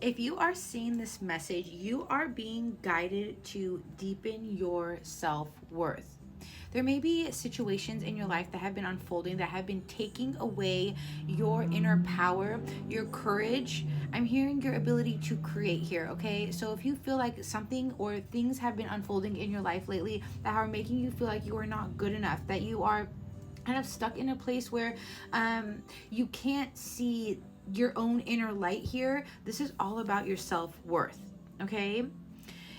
If you are seeing this message, you are being guided to deepen your self-worth. There may be situations in your life that have been unfolding that have been taking away your inner power, your courage. I'm hearing your ability to create here, okay? So if you feel like something or things have been unfolding in your life lately that are making you feel like you are not good enough, that you are kind of stuck in a place where you can't see your own inner light here, this is all about your self-worth, okay?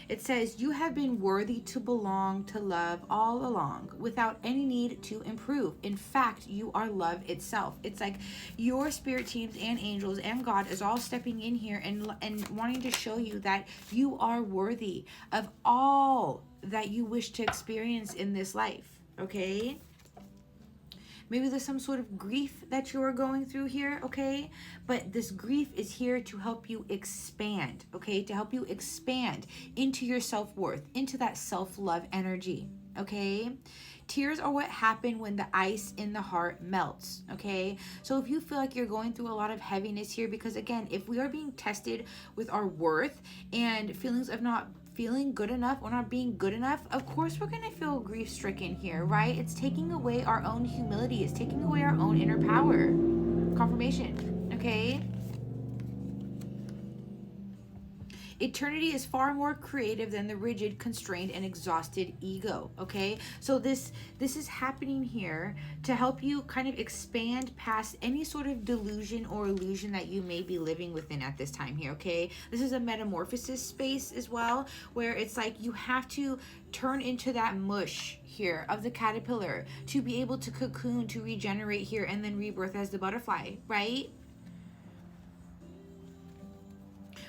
It says, you have been worthy to belong to love all along without any need to improve. In fact, you are love itself. It's like your spirit teams and angels and God is all stepping in here and wanting to show you that you are worthy of all that you wish to experience in this life, okay? Maybe there's some sort of grief that you are going through here, okay? But this grief is here to help you expand, okay? To help you expand into your self-worth, into that self-love energy, okay? Tears are what happen when the ice in the heart melts, okay? So if you feel like you're going through a lot of heaviness here, because again, if we are being tested with our worth and feelings of not feeling good enough or not being good enough, of course we're going to feel grief stricken here, right? It's taking away our own humility. It's taking away our own inner power. Confirmation, okay? Eternity is far more creative than the rigid, constrained, and exhausted ego, okay? So this is happening here to help you kind of expand past any sort of delusion or illusion that you may be living within at this time here, okay? This is a metamorphosis space as well, where it's like you have to turn into that mush here of the caterpillar to be able to cocoon, to regenerate here, and then rebirth as the butterfly, right?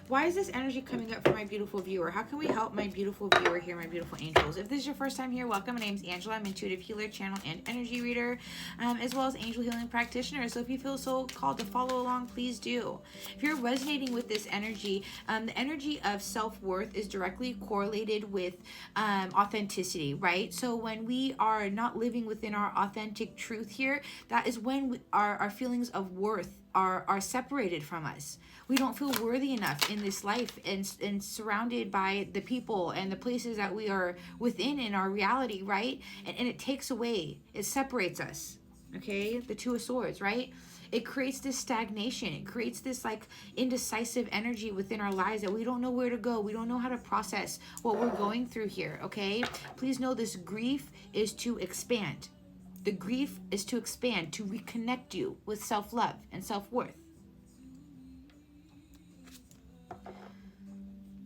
Why is this energy coming up for my beautiful viewer? How can we help my beautiful viewer here, my beautiful angels? If this is your first time here, welcome. My name's Angela. I'm intuitive healer, channel, and energy reader, as well as angel healing practitioner. So if you feel so called to follow along, please do. If you're resonating with this energy, the energy of self-worth is directly correlated with authenticity, right? So when we are not living within our authentic truth here, that is when our feelings of worth are separated from us. We don't feel worthy enough in this life and surrounded by the people and the places that we are within in our reality, right? And it takes away, it separates us, okay? The Two of Swords, right? It creates this stagnation. It creates this like indecisive energy within our lives that we don't know where to go. We don't know how to process what we're going through here, okay? Please know this grief is to expand. The grief is to expand, to reconnect you with self-love and self-worth.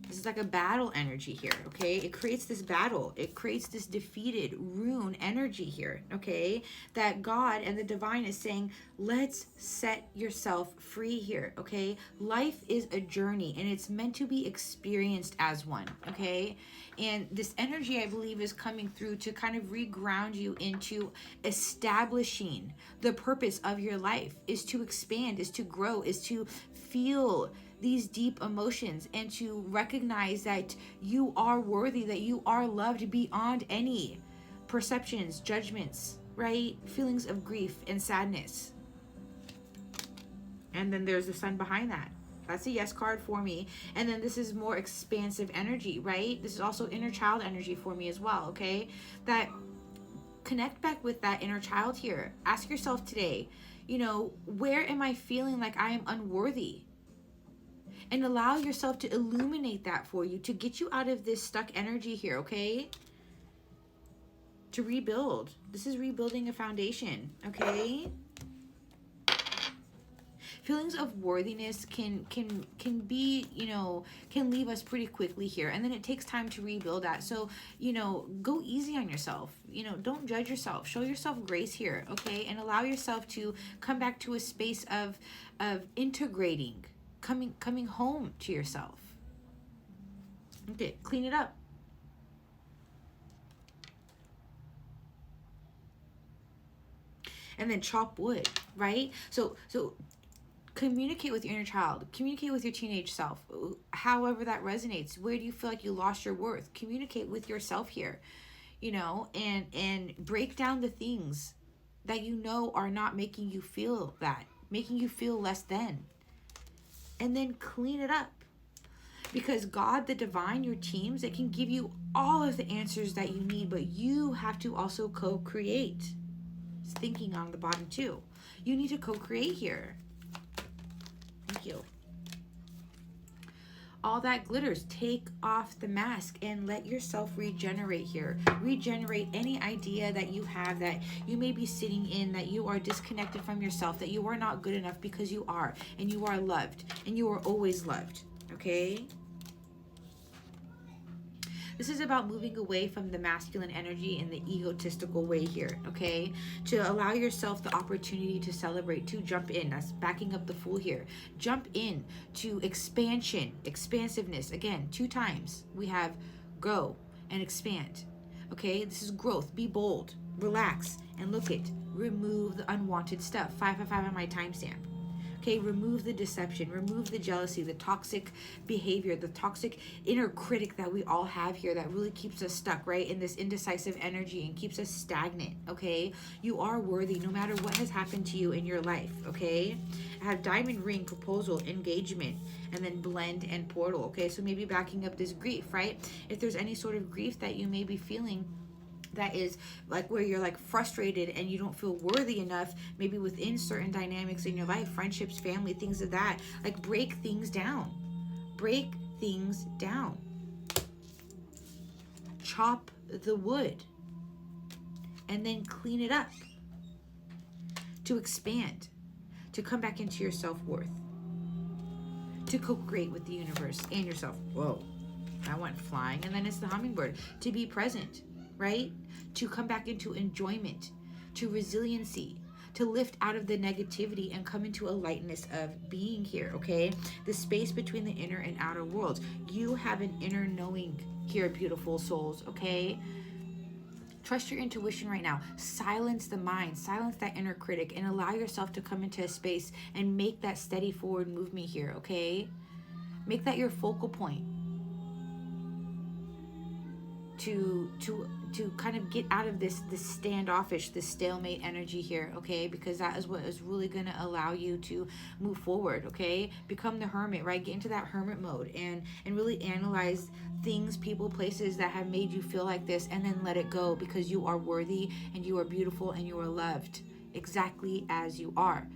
This is like a battle energy here, okay? It creates this battle. It creates this defeated rune energy here, okay? That God and the divine is saying, let's set yourself free here, okay? Life is a journey and it's meant to be experienced as one, okay? And this energy, I believe, is coming through to kind of reground you into establishing the purpose of your life is to expand, is to grow, is to feel these deep emotions and to recognize that you are worthy, that you are loved beyond any perceptions, judgments, right? Feelings of grief and sadness. And then there's the sun behind that. That's a yes card for me. And then this is more expansive energy, right? This is also inner child energy for me as well, okay? That connect back with that inner child here. Ask yourself today, you know, where am I feeling like I am unworthy? And allow yourself to illuminate that for you, to get you out of this stuck energy here, okay? To rebuild. This is rebuilding a foundation, okay? Feelings of worthiness can be, you know, can leave us pretty quickly here. And then it takes time to rebuild that. So, you know, go easy on yourself. You know, don't judge yourself. Show yourself grace here, okay? And allow yourself to come back to a space of integrating, coming home to yourself. Okay, clean it up. And then chop wood, right? So communicate with your inner child. Communicate with your teenage self. However that resonates. Where do you feel like you lost your worth? Communicate with yourself here, you know, and break down the things that you know are not making you feel less than. And then clean it up. Because God, the divine, your teams, it can give you all of the answers that you need, but you have to also co-create. It's thinking on the bottom too. You need to co-create here. Thank you. All that glitters, take off the mask and let yourself regenerate here. Regenerate any idea that you have that you may be sitting in, that you are disconnected from yourself, that you are not good enough, because you are, and you are loved, and you are always loved, okay? This is about moving away from the masculine energy in the egotistical way here, okay? To allow yourself the opportunity to celebrate, to jump in. That's backing up the Fool here. Jump in to expansion, expansiveness. Again, 2 times. We have grow and expand, okay? This is growth. Be bold, relax, and look it. Remove the unwanted stuff. 555 on my timestamp. Okay, remove the deception, remove the jealousy, the toxic behavior, the toxic inner critic that we all have here that really keeps us stuck, right, in this indecisive energy and keeps us stagnant, okay? You are worthy no matter what has happened to you in your life, okay? I have diamond ring, proposal, engagement, and then blend and portal, okay? So maybe backing up this grief, right? If there's any sort of grief that you may be feeling, that is like where you're like frustrated and you don't feel worthy enough, maybe within certain dynamics in your life, friendships, family, things of that, like break things down. Break things down. Chop the wood and then clean it up to expand, to come back into your self-worth, to co-create with the universe and yourself. Whoa, I went flying. And then it's the hummingbird, to be present, right? To come back into enjoyment, to resiliency, to lift out of the negativity and come into a lightness of being here, okay? The space between the inner and outer worlds. You have an inner knowing here, beautiful souls, okay? Trust your intuition right now. Silence the mind, silence that inner critic, and allow yourself to come into a space and make that steady forward movement here, okay? Make that your focal point. To kind of get out of this standoffish, this stalemate energy here, okay? Because that is what is really going to allow you to move forward, okay? Become the hermit, right? Get into that hermit mode and really analyze things, people, places that have made you feel like this, and then let it go, because you are worthy and you are beautiful and you are loved exactly as you are.